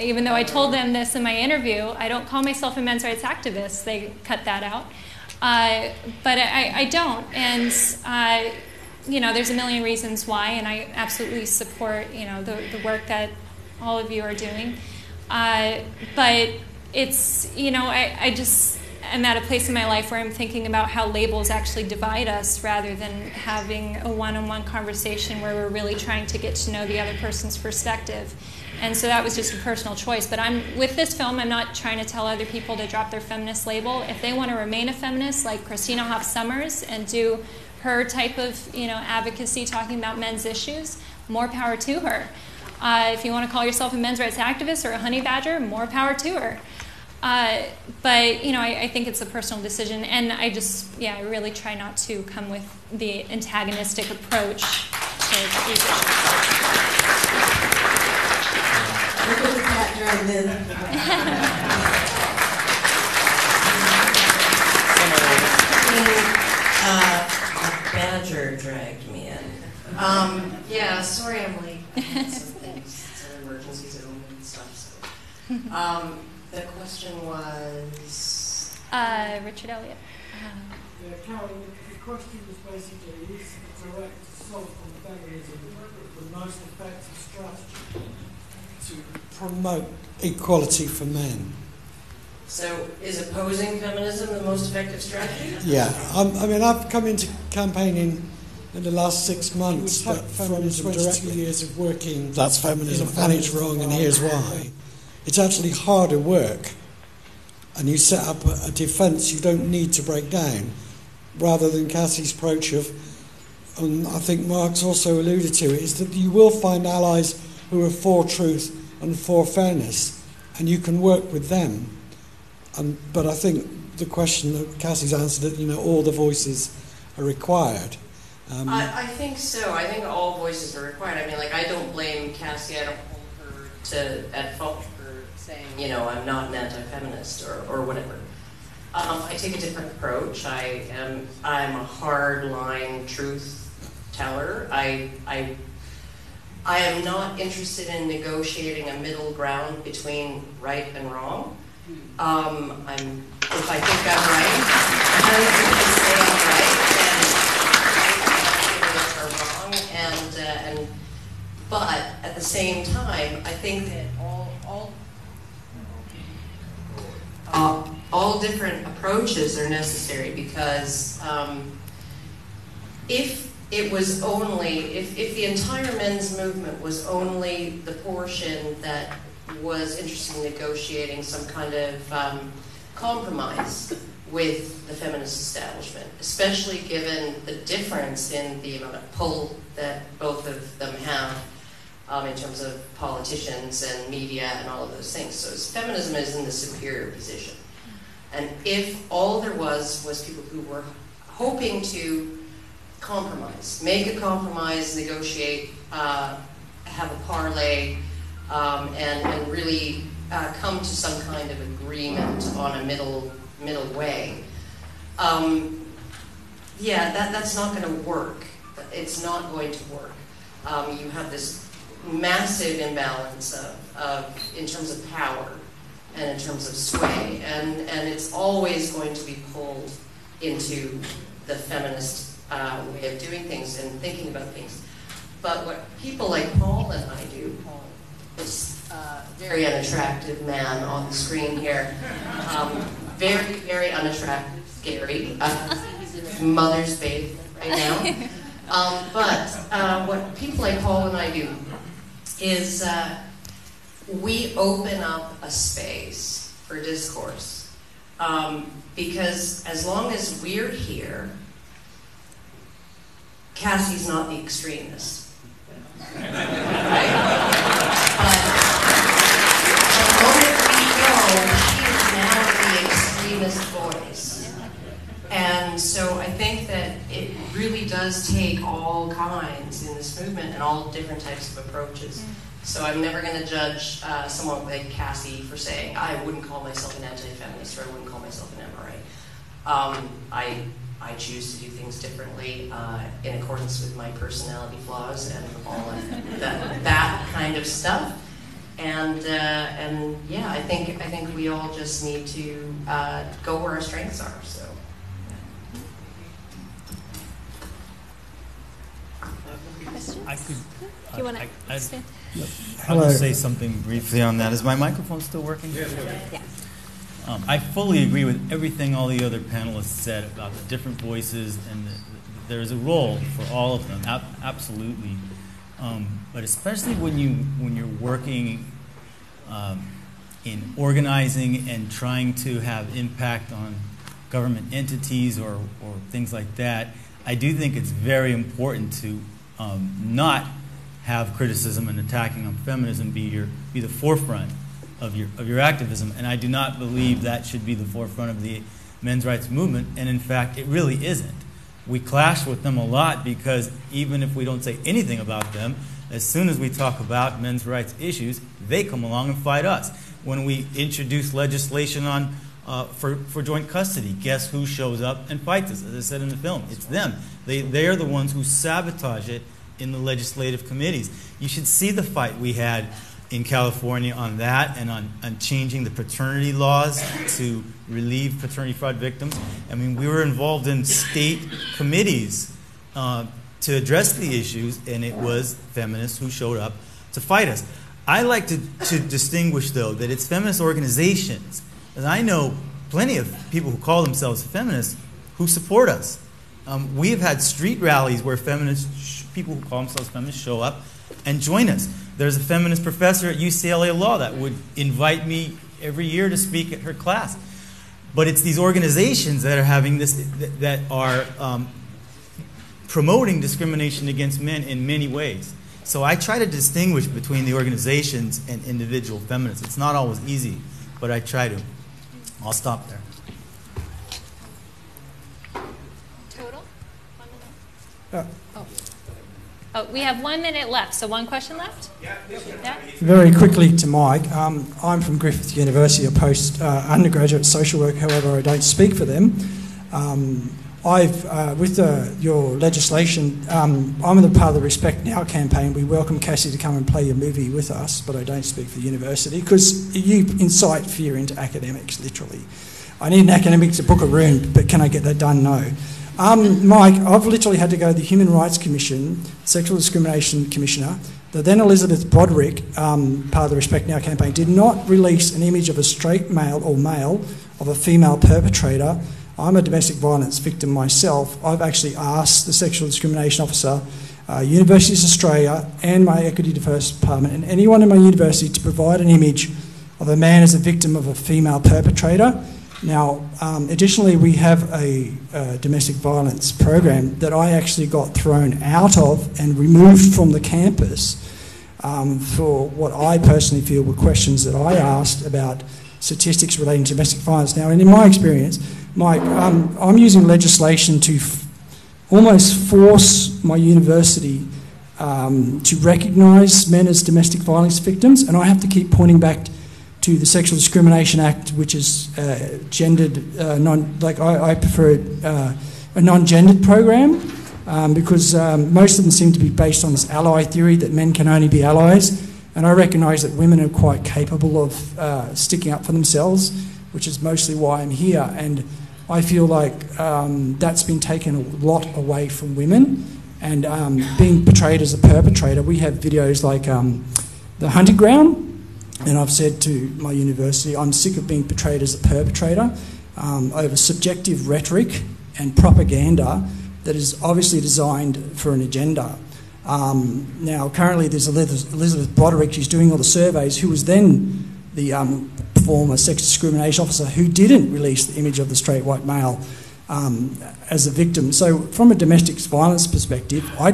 even though I told them this in my interview, I don't call myself a men's rights activist. They cut that out. But I don't. And, there's a million reasons why, and I absolutely support, the work that all of you are doing. But it's, I'm at a place in my life where I'm thinking about how labels actually divide us, rather than having a one-on-one conversation where we're really trying to get to know the other person's perspective. And so that was just a personal choice. But with this film, I'm not trying to tell other people to drop their feminist label. If they want to remain a feminist, like Christina Hoff Sommers, and do her type of advocacy talking about men's issues, more power to her. If you want to call yourself a men's rights activist or a honey badger, more power to her. But I think it's a personal decision, and I really try not to come with the antagonistic approach to these issues. Look at the cat dragged in. A badger dragged me in. Sorry I'm late. Some things, some emergencies at home and stuff. So. The question was... Richard Elliott. Carol, the question was basically, is the direct assault on feminism the most effective strategy to promote equality for men? So, is opposing feminism the most effective strategy? Yeah. I've come into campaigning in the last 6 months, but from 22 years of working, that's feminism, and it's wrong, and here's why. It's actually harder work, and you set up a defence you don't need to break down, rather than Cassie's approach of and I think Mark's also alluded to it, is that you will find allies who are for truth and for fairness, and you can work with them. But I think the question that Cassie's answered, that all the voices are required. I think so. I think all voices are required. I mean, like, I don't blame Cassie. I don't hold her at fault for saying, I'm not an anti-feminist or whatever. I take a different approach. I'm a hard-line truth teller. I am not interested in negotiating a middle ground between right and wrong. If I think I'm right, I'm going to say I'm right, and wrong. But at the same time, I think that all different approaches are necessary, because if the entire men's movement was only the portion that was interested in negotiating some kind of compromise with the feminist establishment, especially given the difference in the amount of pull that both of them have in terms of politicians and media and all of those things. So feminism is in the superior position. And if all there was people who were hoping to compromise, make a compromise, negotiate, have a parlay, and really come to some kind of agreement on a middle way, that's not going to work. It's not going to work. You have this massive imbalance in terms of power and in terms of sway, and it's always going to be pulled into the feminist way of doing things and thinking about things. But what people like Paul and I do, Paul is a very unattractive man on the screen here, very, very unattractive, scary. He's in his mother's basement right now. But what people like Paul and I do is we open up a space for discourse, because as long as we're here, Cassie's not the extremist. Right? But the moment we go, she is now the extremist voice. And so I think that it really does take all kinds in this movement and all different types of approaches. So I'm never going to judge someone like Cassie for saying, I wouldn't call myself an anti-feminist, or I wouldn't call myself an MRA. I choose to do things differently in accordance with my personality flaws and all of that kind of stuff. And yeah, I think we all just need to go where our strengths are. So. I could. Do you want to I'll just say something briefly on that. Is my microphone still working? Yeah. I fully agree with everything all the other panelists said about the different voices, and there's a role for all of them, absolutely. But especially when you're working in organizing and trying to have impact on government entities or things like that, I do think it's very important to not have criticism and attacking on feminism be the forefront of your activism, and I do not believe that should be the forefront of the men's rights movement, and in fact it really isn't. We clash with them a lot because even if we don't say anything about them, as soon as we talk about men's rights issues, they come along and fight us. When we introduce legislation on for joint custody, guess who shows up and fights us? As I said in the film, it's them. They are the ones who sabotage it in the legislative committees. You should see the fight we had in California on that, and on changing the paternity laws to relieve paternity fraud victims. I mean, we were involved in state committees to address the issues, and it was feminists who showed up to fight us. I like to distinguish, though, that it's feminist organizations. And I know plenty of people who call themselves feminists who support us. We've had street rallies where people who call themselves feminists show up and join us. There's a feminist professor at UCLA Law that would invite me every year to speak at her class. But it's these organizations that are having this, that are promoting discrimination against men in many ways. So I try to distinguish between the organizations and individual feminists. It's not always easy, but I try to. I'll stop there. Total? 1 minute? Oh, we have 1 minute left, so one question left? Yeah. Very quickly to Mike. I'm from Griffith University, a post-undergraduate social work, however I don't speak for them. With your legislation, I'm the part of the Respect Now campaign. We welcome Cassie to come and play your movie with us, but I don't speak for the university because you incite fear into academics, literally. I need an academic to book a room, but can I get that done? No. Mike, I've literally had to go to the Human Rights Commission, Sexual Discrimination Commissioner. The then Elizabeth Broderick, part of the Respect Now campaign, did not release an image of a straight male or male of a female perpetrator. I'm a domestic violence victim myself. I've actually asked the Sexual Discrimination Officer, Universities Australia and my Equity Defence Department and anyone in my university to provide an image of a man as a victim of a female perpetrator. Now, additionally, we have a domestic violence program that I actually got thrown out of and removed from the campus for what I personally feel were questions that I asked about statistics relating to domestic violence. Now, and in my experience, Mike, I'm using legislation to almost force my university to recognise men as domestic violence victims, and I have to keep pointing back to the Sexual Discrimination Act, which is gendered, I prefer a non-gendered program because most of them seem to be based on this ally theory that men can only be allies, and I recognise that women are quite capable of sticking up for themselves, which is mostly why I'm here, and I feel like that's been taken a lot away from women, and being portrayed as a perpetrator. We have videos like the hunting ground, and I've said to my university, I'm sick of being portrayed as a perpetrator over subjective rhetoric and propaganda that is obviously designed for an agenda. Now, currently there's Elizabeth Broderick, who's doing all the surveys, who was then the former sex discrimination officer who didn't release the image of the straight white male as a victim. So from a domestic violence perspective, I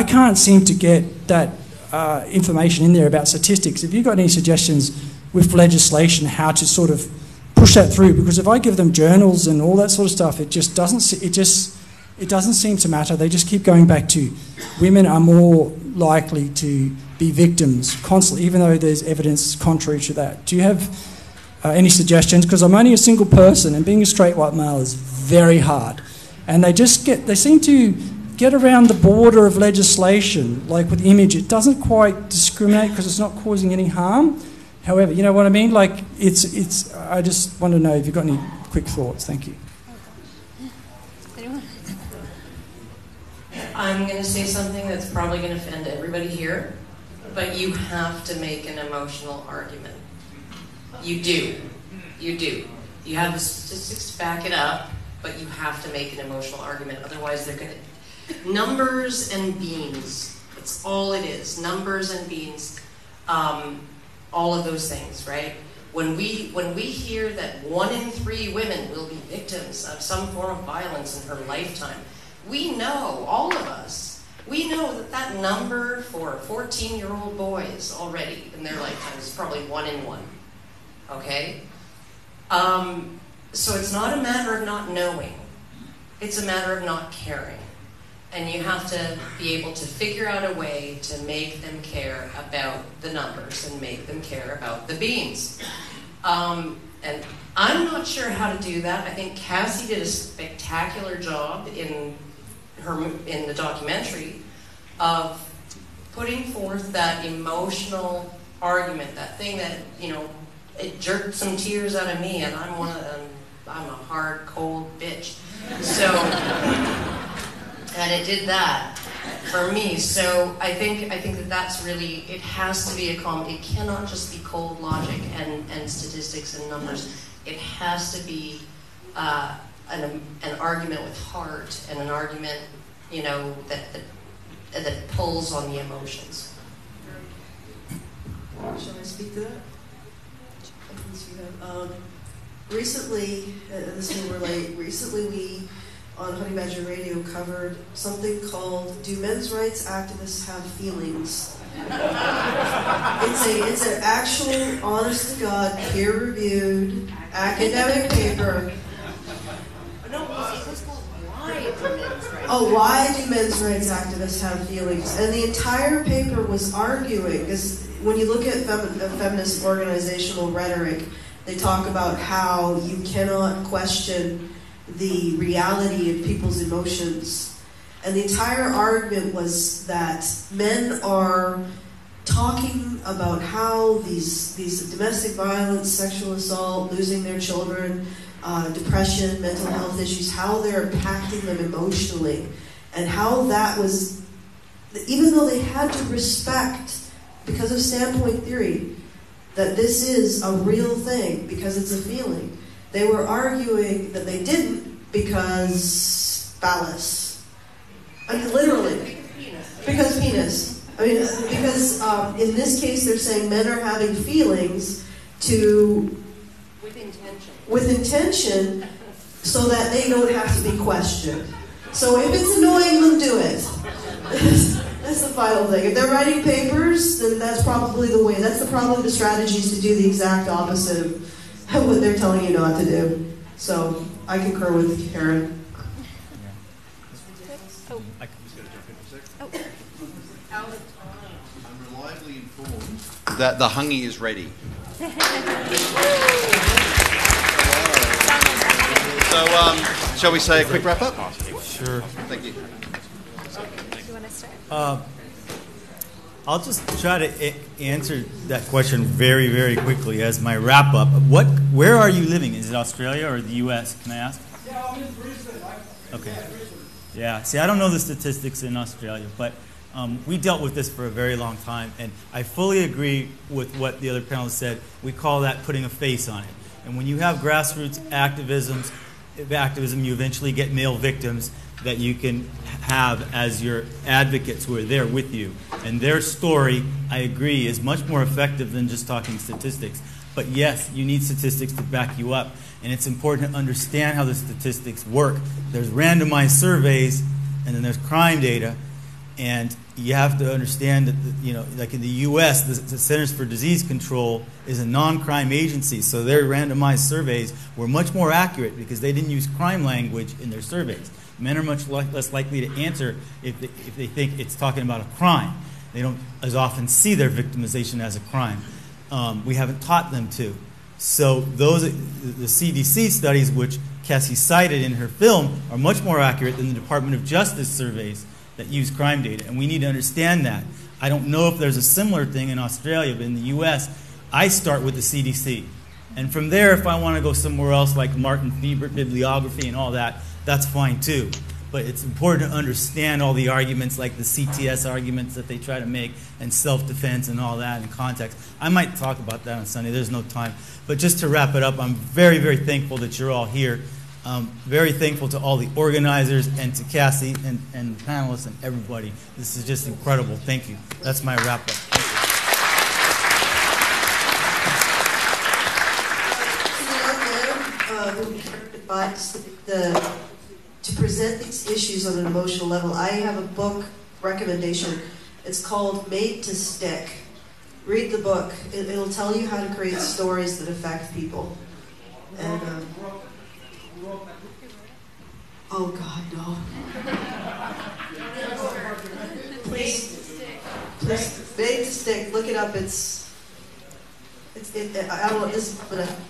can't seem to get that information in there about statistics. If you've got any suggestions with legislation how to sort of push that through, because if I give them journals and all that sort of stuff, it doesn't seem to matter. They just keep going back to women are more likely to be victims constantly, even though there's evidence contrary to that. Do you have any suggestions? Because I'm only a single person, and being a straight white male is very hard. And they seem to get around the border of legislation, like with image. It doesn't quite discriminate because it's not causing any harm. However, you know what I mean? Like, I just want to know if you've got any quick thoughts. Thank you. I'm going to say something that's probably going to offend everybody here, but you have to make an emotional argument. You do. You do. You have the statistics to back it up, but you have to make an emotional argument. Otherwise, they're going to... Numbers and beans. That's all it is. Numbers and beans. All of those things, right? When we hear that 1 in 3 women will be victims of some form of violence in her lifetime, we know, all of us, we know that number for 14-year-old boys already in their lifetime is probably 1 in 1. Okay? So it's not a matter of not knowing. It's a matter of not caring. And you have to be able to figure out a way to make them care about the numbers and make them care about the beans. And I'm not sure how to do that. I think Cassie did a spectacular job in the documentary of putting forth that emotional argument, that thing that, you know, it jerked some tears out of me, and I'm a hard, cold bitch. So, and it did that for me. So I think that that's really, it has to be it cannot just be cold logic and statistics and numbers. It has to be an argument with heart, and an argument, you know, that pulls on the emotions. Shall I speak to that? Recently, this will relate. Recently, we on Honey Badger Radio covered something called "Do Men's Rights Activists Have Feelings?" It's an actual, honest-to-God, peer-reviewed academic paper. No, it was called Why Do Men's Rights? Oh, why do men's rights activists have feelings? And the entire paper was arguing, because when you look at feminist organizational rhetoric, they talk about how you cannot question the reality of people's emotions. And the entire argument was that men are talking about how these domestic violence, sexual assault, losing their children, depression, mental health issues, how they're impacting them emotionally, and how that was, even though they had to respect, because of standpoint theory, that this is a real thing because it's a feeling, they were arguing that they didn't because phallus. I mean, literally. Because penis. I mean, because in this case they're saying men are having feelings with intention so that they don't have to be questioned. So if it's annoying them, do it. That's the final thing. If they're writing papers, then that's probably the way. That's probably the strategies to do the exact opposite of what they're telling you not to do. So I concur with Karen. I'm reliably informed that the hungy is ready. So, shall we say a quick wrap up? Sure. Thank you. I'll just try to answer that question very, very quickly as my wrap up. Where are you living? Is it Australia or the U.S.? Can I ask? Yeah, I'm in Brisbane. Okay. Yeah. See, I don't know the statistics in Australia, but we dealt with this for a very long time, and I fully agree with what the other panelists said. We call that putting a face on it. And when you have grassroots activism, you eventually get male victims that you can have as your advocates who are there with you. And their story, I agree, is much more effective than just talking statistics. But yes, you need statistics to back you up. And it's important to understand how the statistics work. There's randomized surveys, and then there's crime data. And you have to understand that, like in the U.S., the Centers for Disease Control is a non-crime agency. So their randomized surveys were much more accurate because they didn't use crime language in their surveys. Men are much less likely to answer if they think it's talking about a crime. They don't as often see their victimization as a crime. We haven't taught them to. So the CDC studies, which Cassie cited in her film, are much more accurate than the Department of Justice surveys that use crime data. And we need to understand that. I don't know if there's a similar thing in Australia, but in the U.S., I start with the CDC. And from there, if I want to go somewhere else like Martin Fiebert bibliography and all that, that's fine too. But it's important to understand all the arguments, like the CTS arguments that they try to make, and self-defense and all that in context. I might talk about that on Sunday. There's no time. But just to wrap it up, I'm very, very thankful that you're all here. Very thankful to all the organizers and to Cassie and the panelists and everybody. This is just incredible. Thank you. That's my wrap-up. To present these issues on an emotional level, I have a book recommendation. It's called Made to Stick. Read the book. It'll tell you how to create stories that affect people. And oh God, no! Please, Made to Stick. Look it up. I don't know this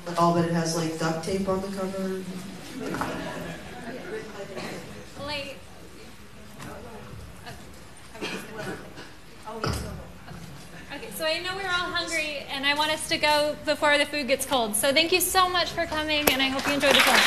at all, but it has like duct tape on the cover. Okay, so I know we're all hungry, and I want us to go before the food gets cold. So thank you so much for coming, and I hope you enjoyed the film.